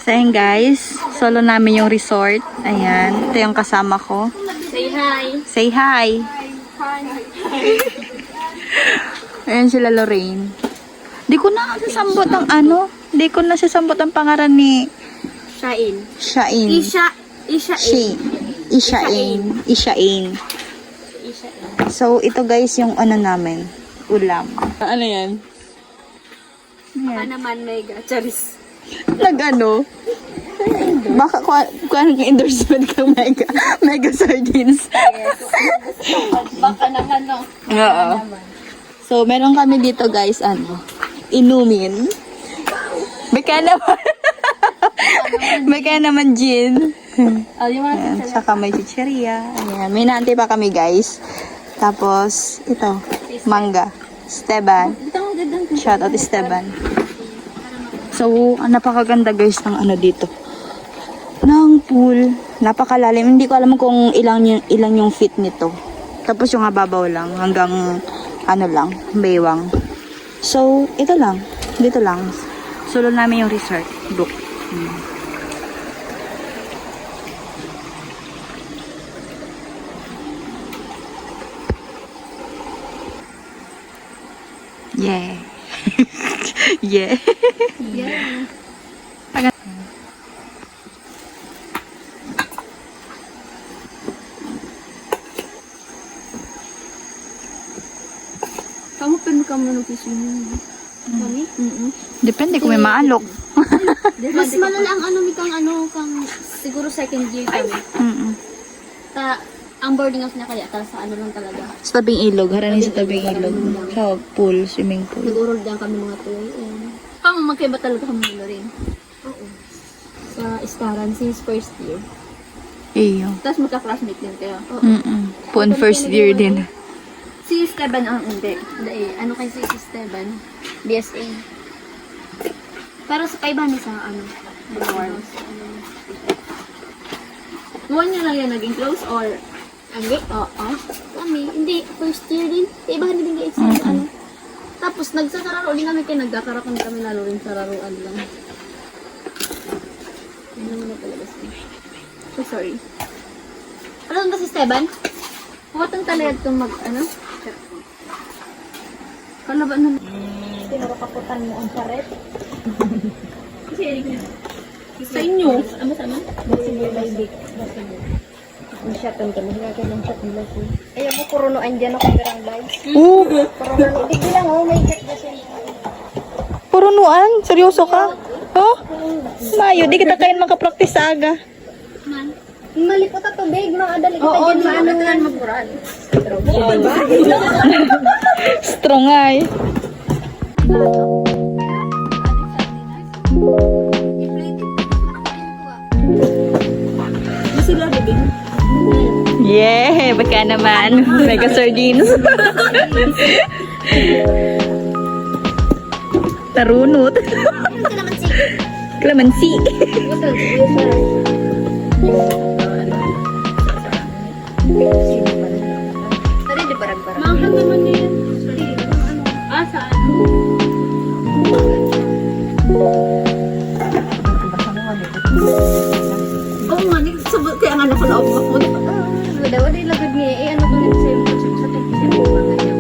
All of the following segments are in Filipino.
So ayan guys, solo namin yung resort. Ayan, ito yung kasama ko. Say hi. Say hi! Ayan sila Lorraine. Di ko na sasambot ang ano. Di ko na sasambot ang pangalan ni Shain. Shain. Ishain. Ishain. Ishain. So ito guys yung ano namin. Ulam. Ano yan? Baka naman may gacharis. Nag-ano? Baka kung anong endorsement kang mega sardines. Baka naman, no? Oo. So, meron kami dito guys, inumin. Baka naman gin. Oh, yung mga Ayan, saka may chicheria. Ayan, may naantay pa kami guys. Tapos, ito, mangga. Esteban. Shoutout Esteban. So, napakaganda guys ng ano dito. Ng pool. Napakalalim. Hindi ko alam kung ilang yung feet nito. Tapos yung hababaw lang. Hanggang ano lang. Baywang. So, ito lang. Dito lang. Solo namin yung resort. Book. Yeah. Yeah. Yeah. Kamu pwede ka manupis yun. Kami? Depende kung may maalok. Mas malala ang ano mi kang siguro second year kami. Ang boarding house na kaya sa ano lang talaga. Sa tabing ilog. Harani sa tabing ilog. Sa pool. Swimming pool. Nag-urol din kami mga tuloy. Kamu magkaiba talaga kami nila rin. Oo. Sa Istaran since first year. Iyo. Tapos magka-classmate din kayo. Oo. Pun first year din. Si Esteban ang hindi. Ano kay si Esteban? BSA. Pero sa kaibahan sa ano? One niya lang yan naging close or hindi? Oo. Kami, hindi. First year din. Kaibahan din kayo sa ano. Tapos nagsasararo din kami kayo. Nagkakarapan kami lalo rin sa laruan lang. Ano mo na talaga siya. So sorry. Ano ba si Esteban? Huwag talaga itong ano? Kala ba nun? Pinarakaputan mo ang paret? Kasi sa inyo. Ano sama? Basibol by Vic. Basibol. Ang shotun ka. Mahiragay ng shot nila po. Ayaw mo, kurunoan dyan ako perang live. Kurunoan. Hindi lang oh, may check na siya. Purunuan? Seryoso ka? Oh? Mayo, di kita kain makapractice sa aga. Man. Malipot at tubig, mga adali kita dyan maano nga magburan. Strong ay. Yeah, baka naman. Mega sardines. Tarunot. Clemency. Tadi di barang-barang. Mahal naman yan. Saan? Oo nga, kaya nga nasa loob ako. Wala ilagad niya eh. Ano ko rin sa'yo? Sa tekstil mo ba nga niya?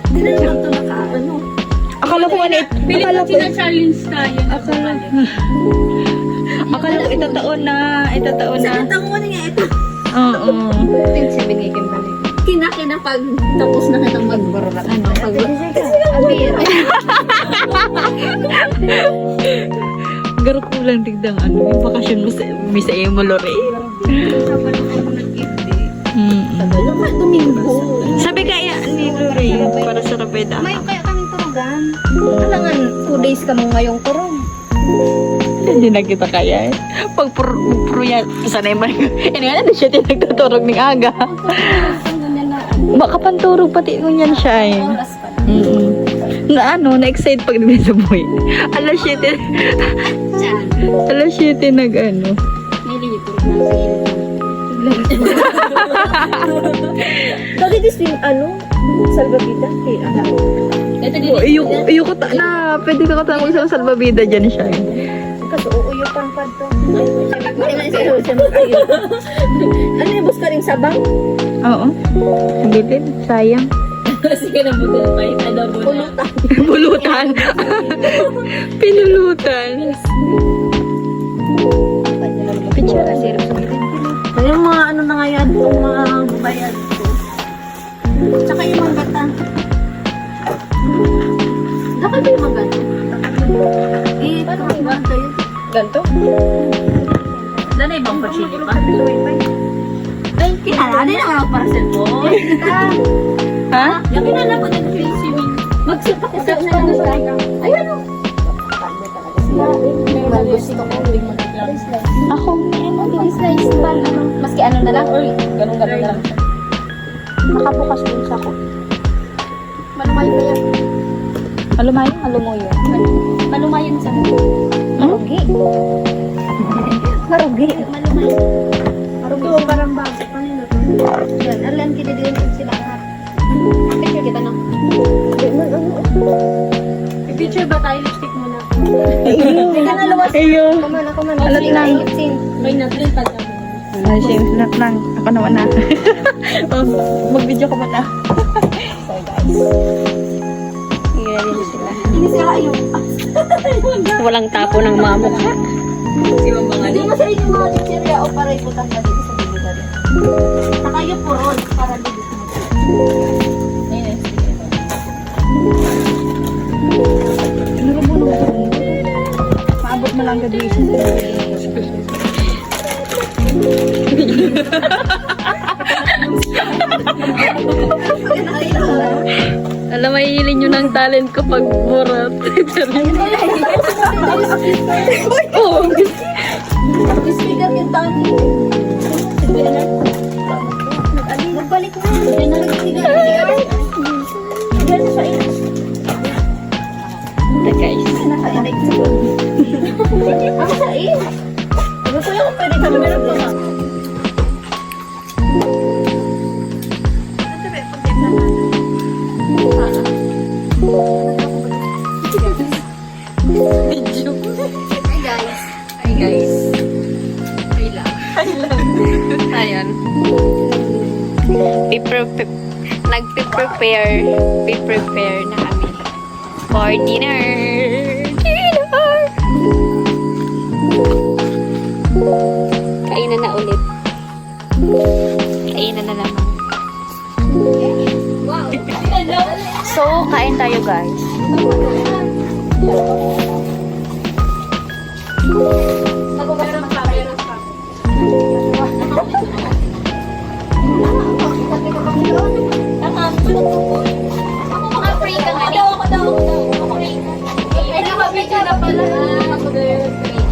Hindi na lang ito naka-ano. Akala ko ano, akala ko challenge tayo. akala ko itataon na. Sa mo na nga ito. Oo. 27 nga kim balik. Kinakina pag tapos na kitang magbarat. Ano? Abir. Garot ko lang tigdang ano, yung bakasyon mo sa Misa Emo Lore. Domingo. Sabi kaya ni Lore, para sa Rabeda. May kaya kaming turugan. Kailangan 2 days kami ngayong turong. Hindi na kita kaya eh. Pag puro yan, sanay man. Ano nga na siya tinagtuturog ng aga. Baka panturog pati kung yan siya eh. Oras pa. Na ano, na-excite pag nagsaboy. Alas 7 nag-ano. May libre na sa Dati this yung ano, salvavida kay ano. Ito din. Iyo ko na. Pwede ka katawag sa salbabida dyan siya. Kasi uuyo pang padto. Ano yung bus ka rin sabang? Oo. Ang gilid. Sayang. Sige na butil pa yun. Ano pulutan. Pulutan. Pinulutan. Picture. Yung mga ano na nga yan, yung mga babayad ko. Tsaka yung mga bata. Dapat ba yung mga bata? Eh, paano yung bata yun? Ganto? Dala ibang pachili pa? Ay, kinala din ang mga para cellphone. Ha? Yung kinala po din yung swimming. Magsupak ko sa ano. Ayun o. Mag-gusto ko uling mag-slice. Ako. Slice pa. Maski ano na lang. Ganun na lang. Nakabukas din sa ko. Malumay ba yan? Malumay? Malumuyo. Malumayan sa marugi. Marugi. Malumay. Marugi. Ito, parang bago. Kanina to. Yan, alam kita din sila lahat. Picture kita no? I-picture ba tayo? Lipstick muna. Hindi ka na luwas. Ayo. Kuman. Alat lang. May natin pa kami. Ay, sinunod lang. Ako naman na. Mag-video ka muna. So, guys. Hingin din sila. Hindi sila yung... Walang tapo ng mamo. Hindi mo sa inyo mga chichirya o para iputan ka dito sa bibigari. Saka yung purol para dito sa ayun, sige. Maabot mo lang gabi sa Alam, mahihilin nyo ng talent ko pag burat. Oh! Speaker yung tangi. Nagbalik na. Yan na nagsigar. Yan na siya eh. Ito guys. Naka-elect sa ko. Ako siya eh. Ano ko yung pwede ka meron pa ba? Video. Hi guys. Hi guys. Hi lang. Ayan. Nag-prepare na kami for dinner. Kainan na ulit. Kainan na naman. Wow. So, kain tayo guys. Ako ba yung magpapayaros ka? Ako maka-free ka nga. Ako daw. Ay, nakapicture na pala. Ako daw yung free.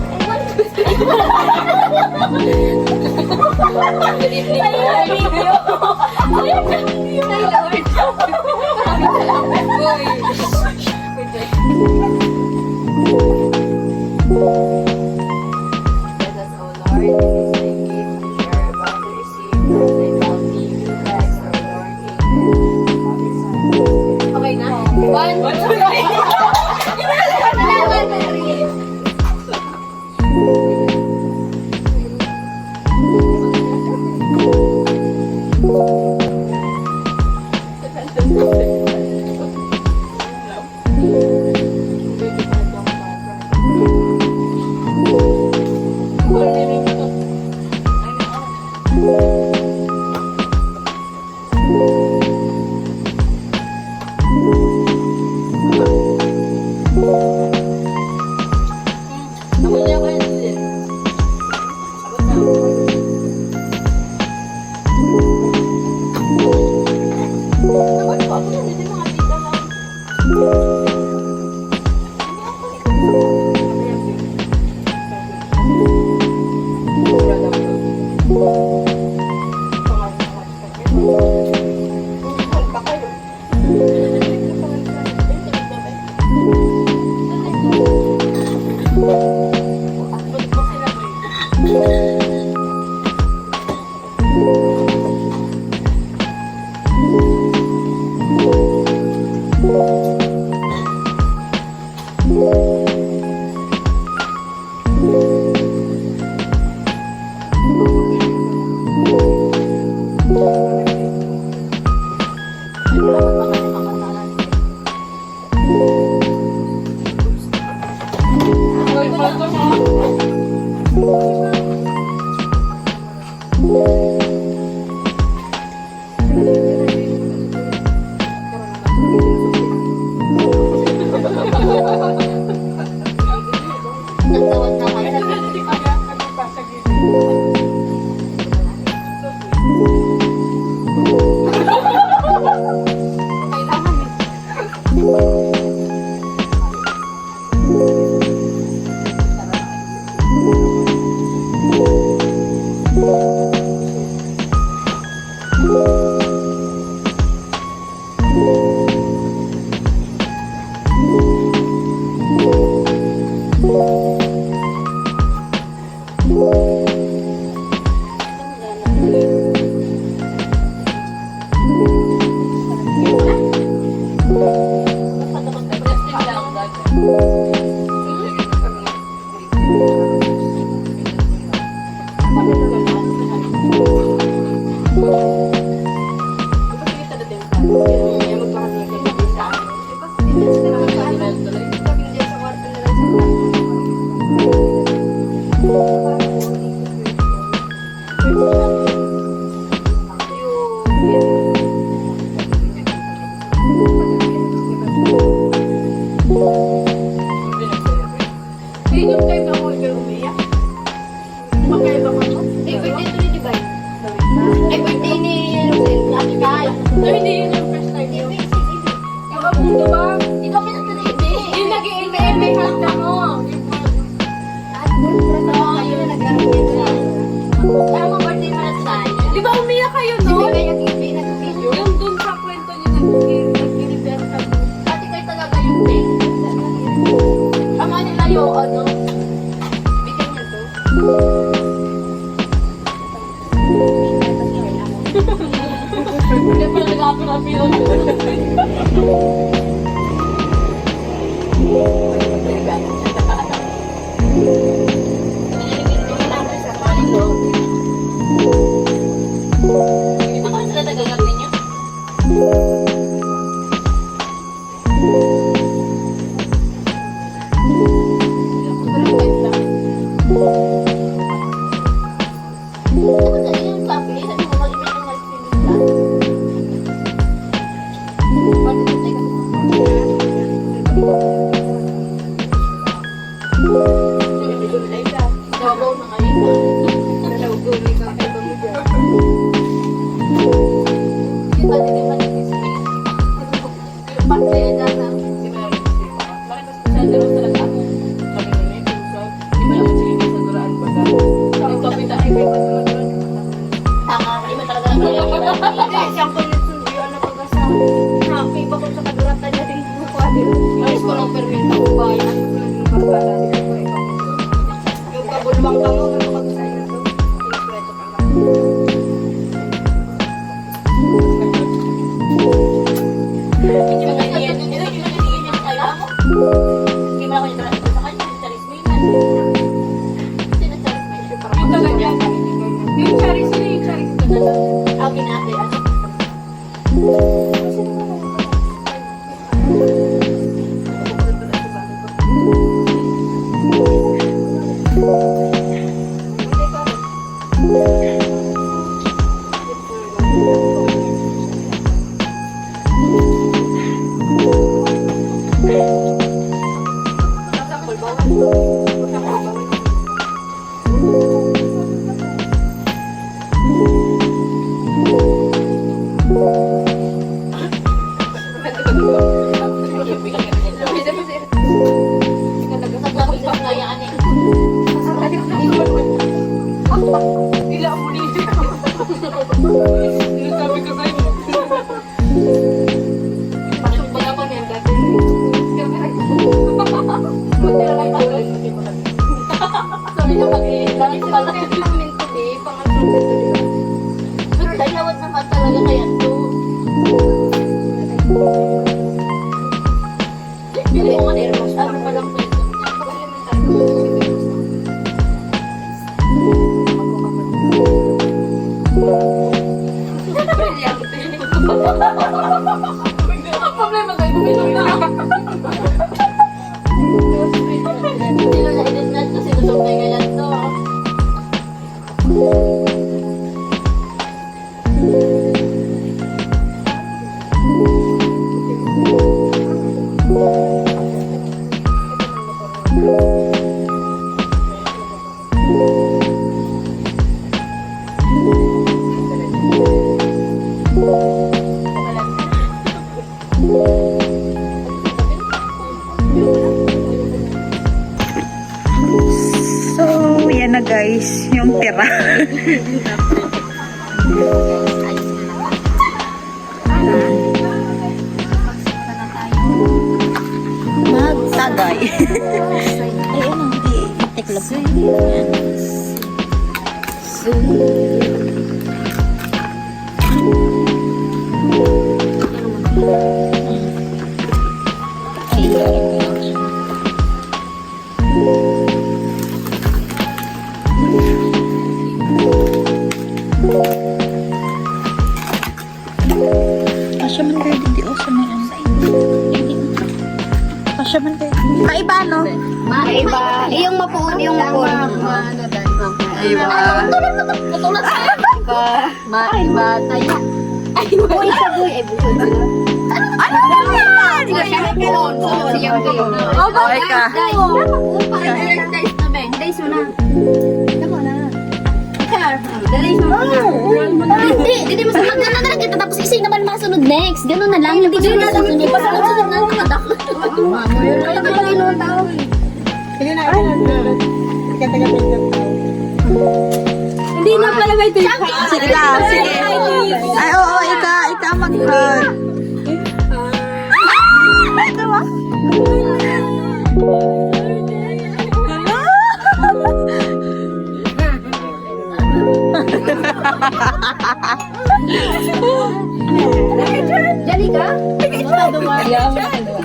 Okay na? 1, 2, 3. mga nirmas. Ano pa lang po ito? Ang problema kayo, bumilog na. Hindi na edit na ito, sinusok na ganyan to. So, yan na guys, yung tira. Magtagay. Ay, ano, tiklop. Kasya man kayo dito sa may ano. Kasya man kayo. Maiba, no? Maiba. Yung mapuon, yung mapuon. Maiba. Putulat sa maiba tayo. Ay, buhay sa buhay. Ay, buhay sa buhay. Ano ba yan? Okay ka. Days mo na. Tama na. Days mo na. Hindi mo sunod na lang kita. Tapos isay naman masunod next. Ganun na lang. Hindi mo na sunod. Pasunod na lang. Kaya ka lang inuwan tao. Sige na, Hindi na pala may tayo. Sige lang, sige. Ay, oo, ika mag-run. Ito ba? Jadi ka?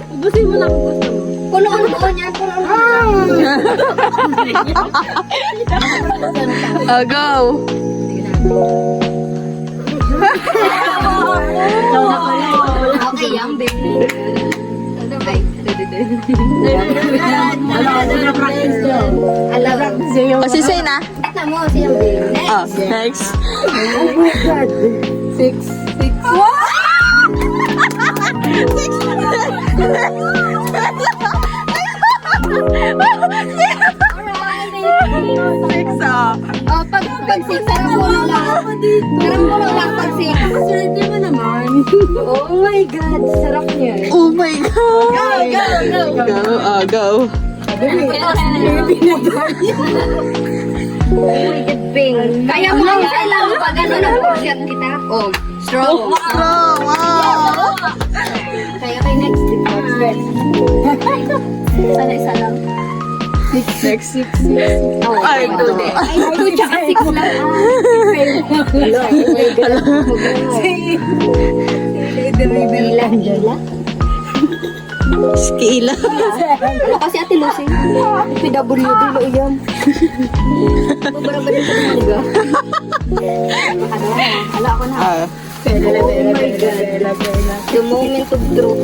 Ubusin mo lang kung gusto mo. Kuno ano ko niya? Oh, go. Okay, yung baby. Ay, alam. O, si Say na. Ito mo, siyang baby. Oh, next. Oh my God. 6. Six, oh. Oh, pag six, karambulo lang. Karambulo lang pag six. Swerte mo naman. Oh my God, sarap niya. Oh my God. Go. Go, oh, go. Kaya mo lang sa lang pag ano nag-shot kita. Oh, strong. Oh, wow. Kaya kay next. Sana isa lang. Next. Oh, Ay, ito ito. din. Ay, ito tsaka six lang. Ilan dala? Skila. Ano kasi Ate Lucy? PWD lo yan. Barang-barang ko talaga. Hala ako na. Ah. Oh my God. The moment of truth.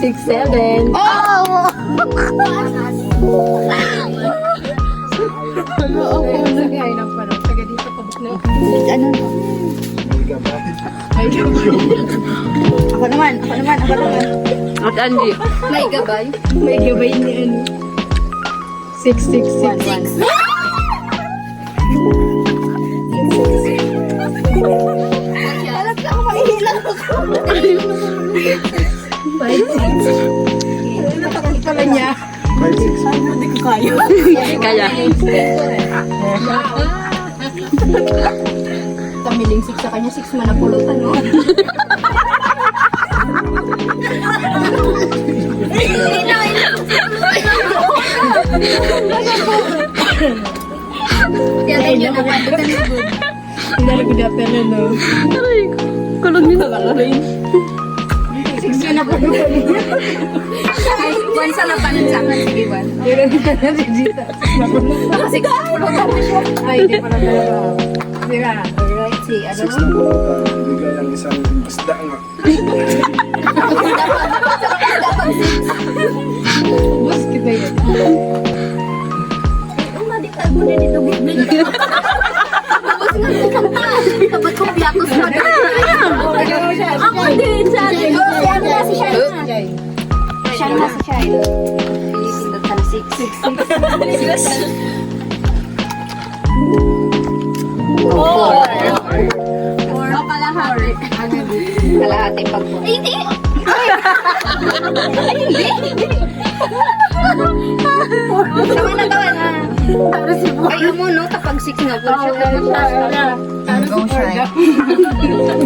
6, 7. Oh! Sagay ng parang. Taga dito pa na. Ano? Ako naman. At Andy. May gabay. May gabay ni ano. 6. Alam ka ako, maihilang ako. 5, 6. Napakita niya. Hindi ko kaya. Kaya. Kamiling 6 sa kanya, 6 manapulutan, no? Kaya yun na patutan ni Bud. Hindi na nagdapan na, no? Aray ko. Kulog nito. Six yun na Ay, Juan sa lapanan sa akin. Sige, Juan. Kasi kapulutan na siya. Ay, hindi pa na talaga. Sige, alright. Si, ano? 6 na pulutan. Bigay ang isang isda nga. Bus kita yun. Ang maditag mo na dito, bibig. Tapos nga sa kanta. Tapos kong piatos mo na. Ako din, sa akin. Ano na si Shine na? Shine na si Shine. Pindot ka na 6. 4. Kalahati. Kalahati pag po. Ay, hindi! Ay, hindi! Sama na gawin, ha? Ay, mo, no? Kapag 6 nga po siya. Go shine.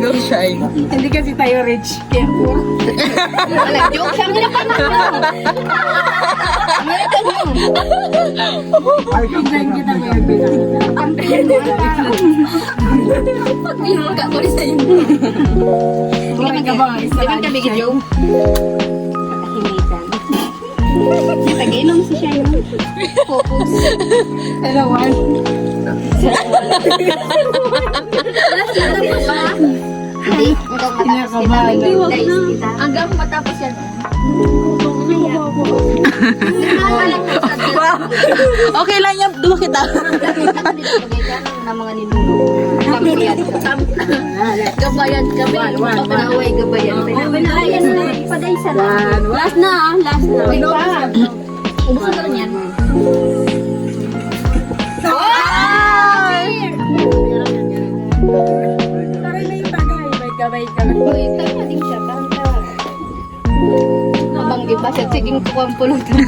Go shine. Hindi kasi tayo rich. Kaya poor. Wala, joke siya. Ang pa na. Tingnan kita mo yung pinaka. Pag di mo kakulis na yun. Hindi man kami joke. Nakahimitan. Nag-inom si siya yun. Focus. Hello, one. Hindi, hanggang matapos kita. Hanggang matapos yan. Wow. Okay lang yan. Duma kita. Na mga nilulong. Gabayan, gabayan. Panaway, gabayan. Padaysa na. Last na, last na. Wait pa. Ubus na rin yan. Taray na yung tagay. May kamay. Uy, tayo na din siya. Tanta. Habang iba siya, siging kukuha ang pulutan.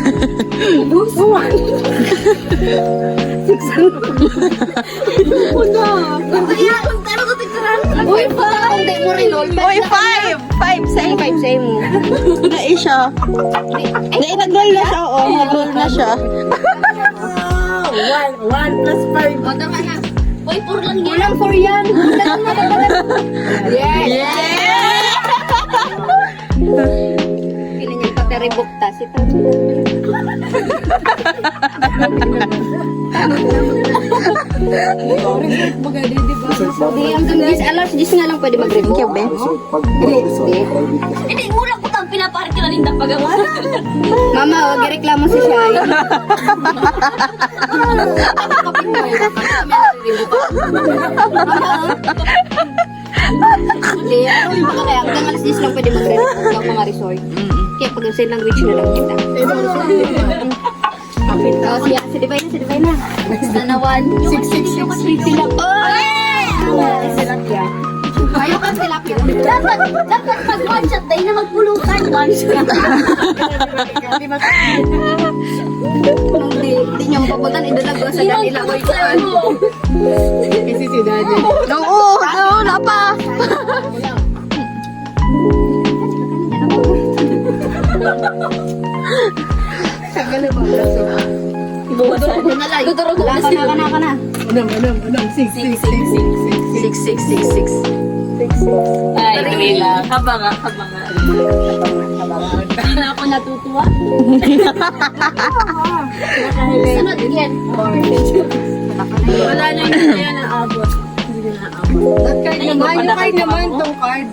Uy, pa! Hindi mo rin, all. Uy, 5! 5 sa Sa'yo, 5 sa'yo mo. Dai siya. Dai, nag-roll na siya. Oo, nag-roll na siya. One plus five. O, tama na. Uy, 4 lang yan. Walang 4 yan. Yes! Pinanyan pa teribok ta. Si Hindi, hanggang 10 alas, 10 nga lang pwede mag-rebook. Thank you, Ben. So, pag pag-isa, Hindi, mula ko tang pinaparit ka na rin pag Mama, huwag ireklamo si Shai. Hindi, ano kaya hanggang alas 10 lang pwede mag-rebook ng mga resort. Kaya pag sa language na lang kita. Si Divine na. Nanawan. 6 sila. Tilapia. Ayaw kang tilapia. Dapat pag one shot tayo na magpulutan. One shot. Hindi niyo mapabutan. Idalag ko sa kanila. Kasi si Daddy. Oo, wala pa. Tuturo ko na sila. Unam. 6. 6. Ay, tuloy lang. Habanga. Hindi na ako natutuwa. Sunod yan. Wala na yung kaya naabot. Hindi na naabot. That card naman. Yung card naman, tong card.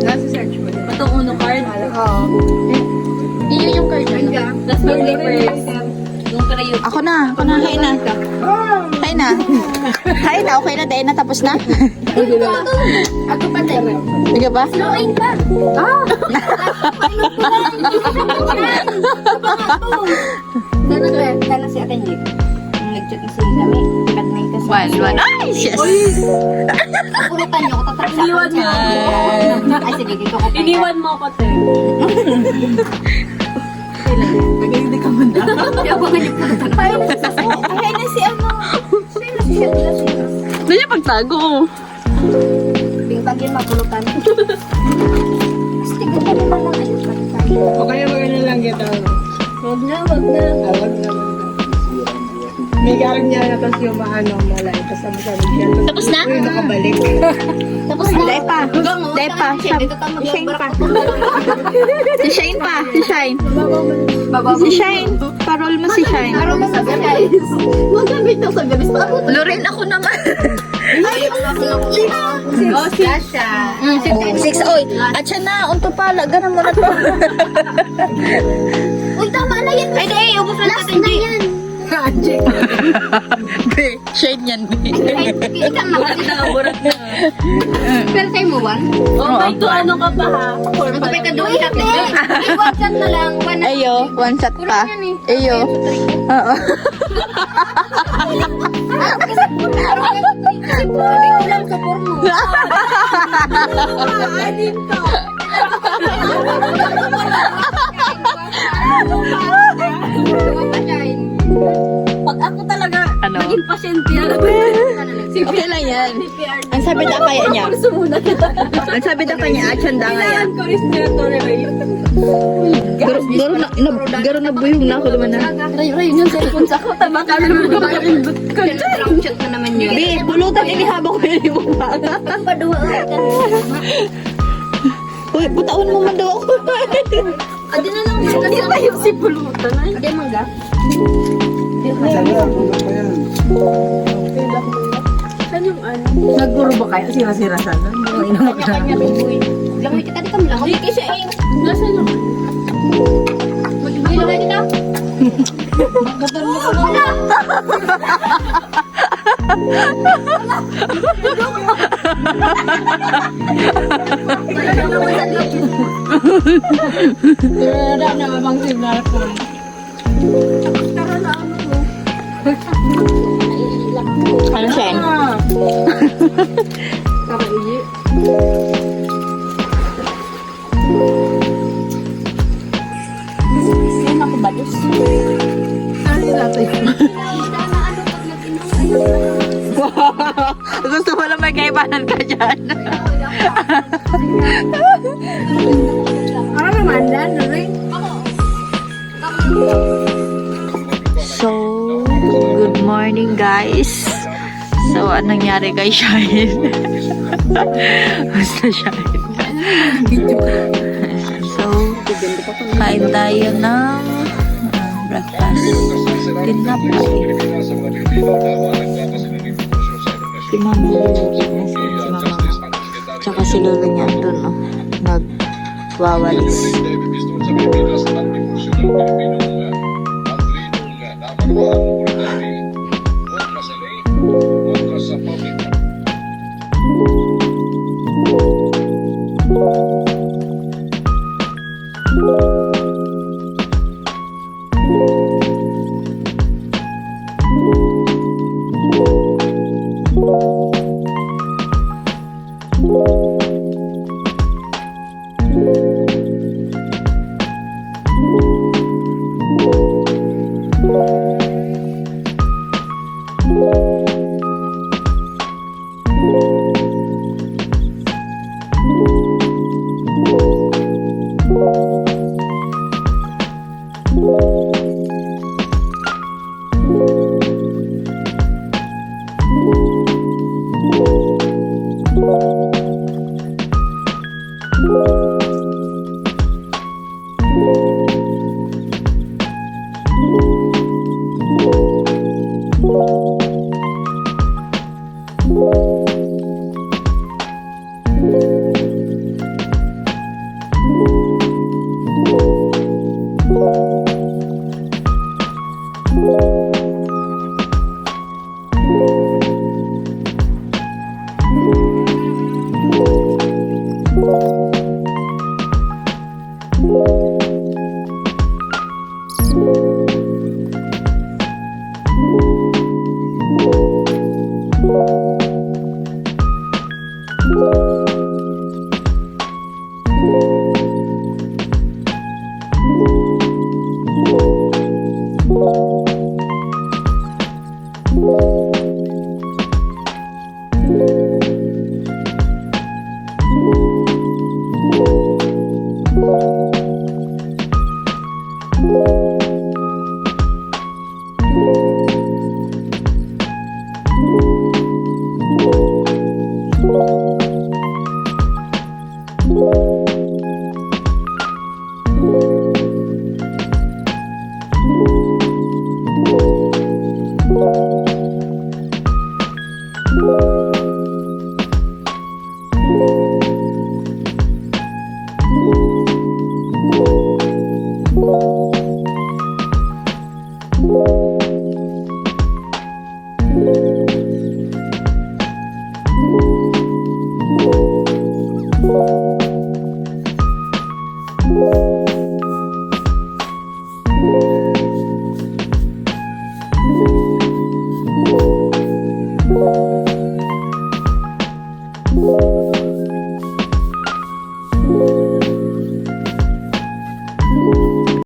Nasa search ko. Itong uno card? Oo. Iyon yung card na. That's my papers. Yung crayon. Ako na. Hay na. Hay na. Okay na. Dahil na. Tapos na. Ako pa din. Sige ba? Slowing pa. Sana si Ate Nick. Nung nag-chat na sila kami. Nag-9 kasi. 1. Ay, yes. Pulutan niyo ako. Tatapos ako. Iniwan niyo. Ay, sige. Dito ko. Iniwan mo ako, te. Nag-iindi ka man daw. Kaya ba ganyan pulutan? Ay, na si ano. Sino si Sheldon? Doon niya pagtago. Bing-bangin mapulutan. Mas tigil ka naman lang. Ayos ba? O kaya maganda lang kita. Wag na. Awag na. sira ang buhay. May galing niya na tapos yung maano, malay. Tapos sabi siya. Tapos na? Uy, nakabalik. Tapos na? Dahil pa. Dahil pa. Si Shine pa. Si Shine pa. Si Shine. Si Shine. Parol mo si Shine. Parang mo sa guys. Magamit na sa gabi. Lorin ako naman. Oh, Sasha. 6. Oy. At siya na. Unto pala. Ganun mo na to. Uy, tama na yan. Ay, di. Ubus na natin yan. Be. Shine yan. Be. Ikaw na kasi nakaburat na. Pero tayo mo, Juan? Oh, may to ano ka pa, ha? Magkapit ka doon. Ay, one shot na lang. Ayo. One shot pa. Ayo. Oo. Hindi ko lang sa porno. Pag ako talaga Ano? naging pasyente, alam mo Okay lang yan. Ang sabi daw kaya niya. Ang sabi daw kanya, achanda nga yan. Garo na buyong na ako naman na. Ray, yung cellphone sa ako. Tama ka naman. Round shot na naman yun. Be, bulutan inihabang ko yun yung mukha. Paduwa ka. Uy, putaon mo man daw ako. Adi na lang. Kasi tayo si pulutan. Adi mangga. Saan yan? Puno pa yan. Nagpuro ba kayo? Sira-sira sana. Hindi mo inamak na. Kanya-kanya bibuin. Langoy kita di kami lang. Hindi kasi ay. Nasaan yun? Mag-ibig lang kita. Magkatan mo ka muna. Wala na mabang signal ko. Ano siya? Kakaiyi. Sino ako balos? Ano natin? Gusto mo lang may kaibanan ka dyan. Ano naman dan? So, good morning guys. So, anong nangyari kay Shine? Basta Shine. So, kain tayo ng breakfast. Tinapay. Si Mama. Si Mama. Tsaka si Lolo niya doon, no? Nagwawalis.